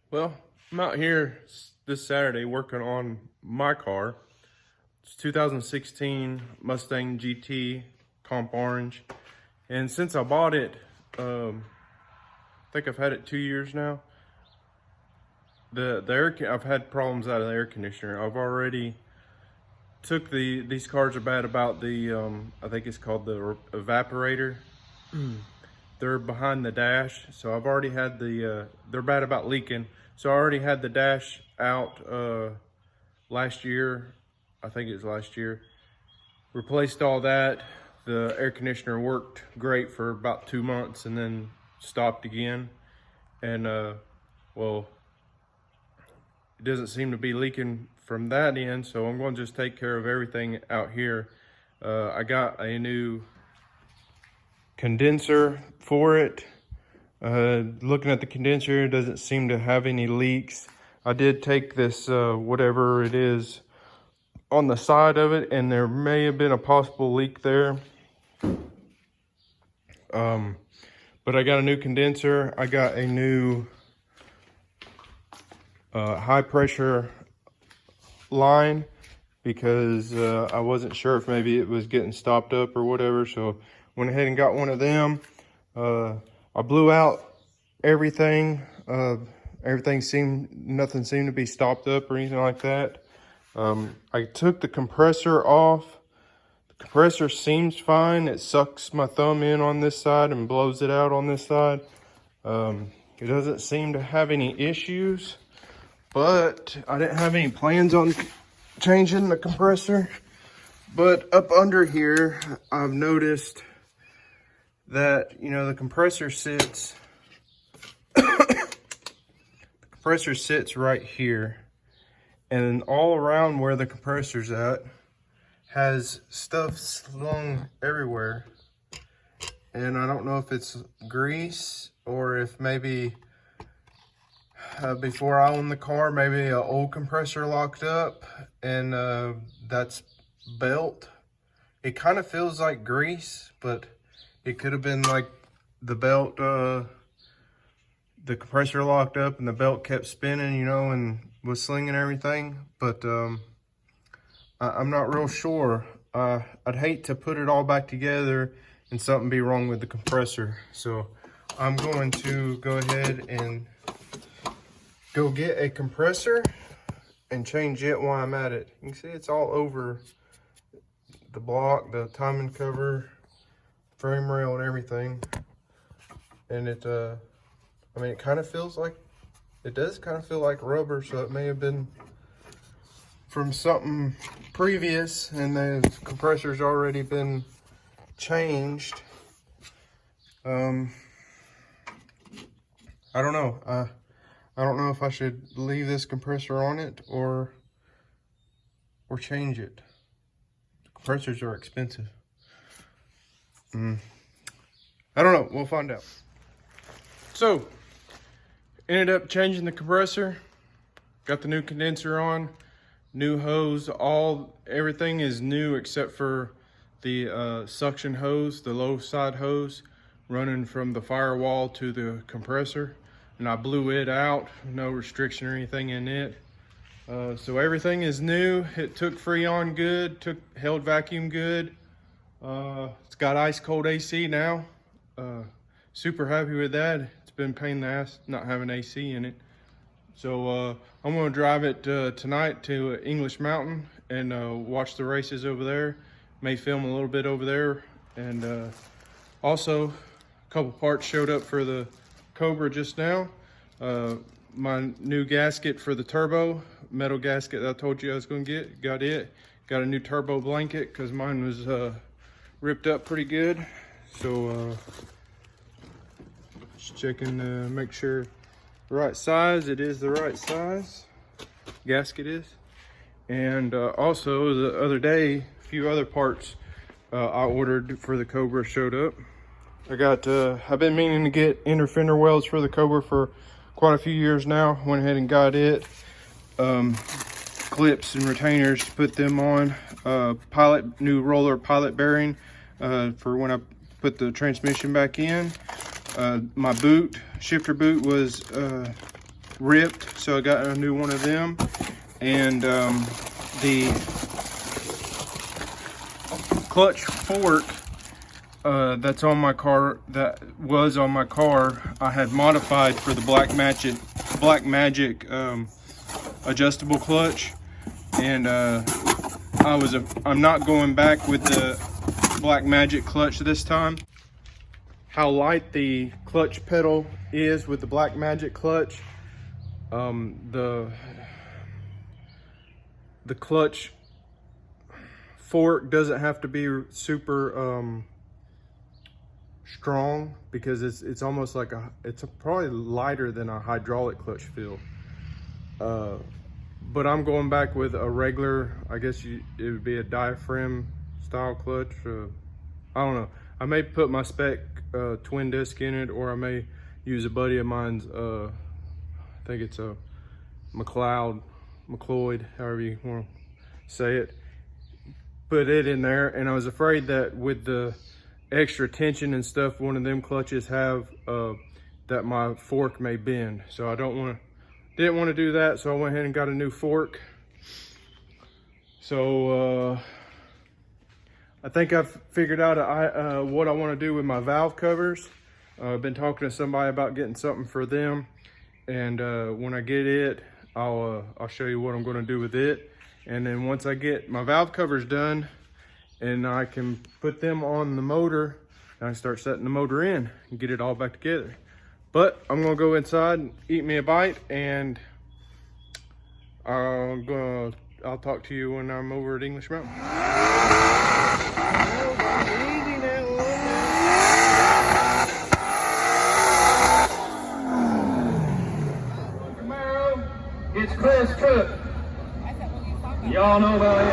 Well, I'm out here this Saturday working on my car. It's 2016 Mustang GT Comp Orange. And since I bought it, I think I've had it 2 years now. I've had problems out of the air conditioner. I've already took these cars are bad about the, I think it's called the evaporator. They're behind the dash, so I've already had they're bad about leaking. So I already had the dash out last year. I think it was last year. Replaced all that. The air conditioner worked great for about 2 months and then stopped again. And well, it doesn't seem to be leaking from that end, so I'm going to just take care of everything out here. I got a new condenser for it. Looking at the condenser, it doesn't seem to have any leaks. I did take this whatever it is on the side of it, and there may have been a possible leak there. But I got a new condenser. I got a new high pressure line because I wasn't sure if maybe it was getting stopped up or whatever, so went ahead and got one of them. I blew out everything. Nothing seemed to be stopped up or anything like that. I took the compressor off. The compressor seems fine. It sucks my thumb in on this side and blows it out on this side. It doesn't seem to have any issues, but I didn't have any plans on changing the compressor. But up under here, I've noticed that, you know, the compressor sits right here, and all around where the compressor's at has stuff slung everywhere. And I don't know if it's grease or if maybe before I owned the car, maybe an old compressor locked up and that's belt. It kind of feels like grease, but it could have been like the belt, the compressor locked up and the belt kept spinning, you know, and was slinging everything. But I'm not real sure. I'd hate to put it all back together and something be wrong with the compressor. So I'm going to go ahead and go get a compressor and change it while I'm at it. You can see it's all over the block, the timing cover, frame rail and everything. And it I mean, it kind of feels like, it does kind of feel like rubber, so it may have been from something previous and the compressor's already been changed. I don't know. I don't know if I should leave this compressor on it or change it. Compressors are expensive. I don't know. We'll find out. So, ended up changing the compressor. Got the new condenser on, new hose. Everything is new except for the suction hose, the low side hose, running from the firewall to the compressor. And I blew it out, no restriction or anything in it. So everything is new. It took Freon good, held vacuum good. It's got ice cold AC now. Super happy with that. It's been a pain in the ass not having AC in it. So I'm gonna drive it tonight to English MTN and watch the races over there. May film a little bit over there. And also, a couple parts showed up for the Cobra just now. My new gasket for the turbo, metal gasket that I told you I was gonna get, got it. Got a new turbo blanket because mine was ripped up pretty good. So just checking to make sure the right size. It is the right size, gasket is. And also the other day, a few other parts I ordered for the Cobra showed up. I've been meaning to get inner fender welds for the Cobra for quite a few years now. Went ahead and got it. Clips and retainers to put them on. New roller pilot bearing for when I put the transmission back in. My shifter boot was ripped, so I got a new one of them. And the clutch fork that's on my car, that was on my car, I had modified for the Black Magic adjustable clutch. And I'm not going back with the Black Magic clutch this time. How light the clutch pedal is with the Black Magic clutch. The clutch fork doesn't have to be super strong, because it's almost like it's probably lighter than a hydraulic clutch feel. But I'm going back with a regular, I guess it would be a diaphragm style clutch. I don't know. I may put my spec twin disc in it, or I may use a buddy of mine's, I think it's a McLeod, however you want to say it. Put it in there, and I was afraid that with the extra tension and stuff one of them clutches have, that my fork may bend. So I didn't want to do that, so I went ahead and got a new fork. So I think I've figured out what I want to do with my valve covers. I've been talking to somebody about getting something for them, and when I get it, I'll show you what I'm going to do with it. And then once I get my valve covers done, and I can put them on the motor, and I start setting the motor in and get it all back together. But I'm gonna go inside and eat me a bite, and I'll talk to you when I'm over at English Mountain. It's Chris Cook. Y'all know about him.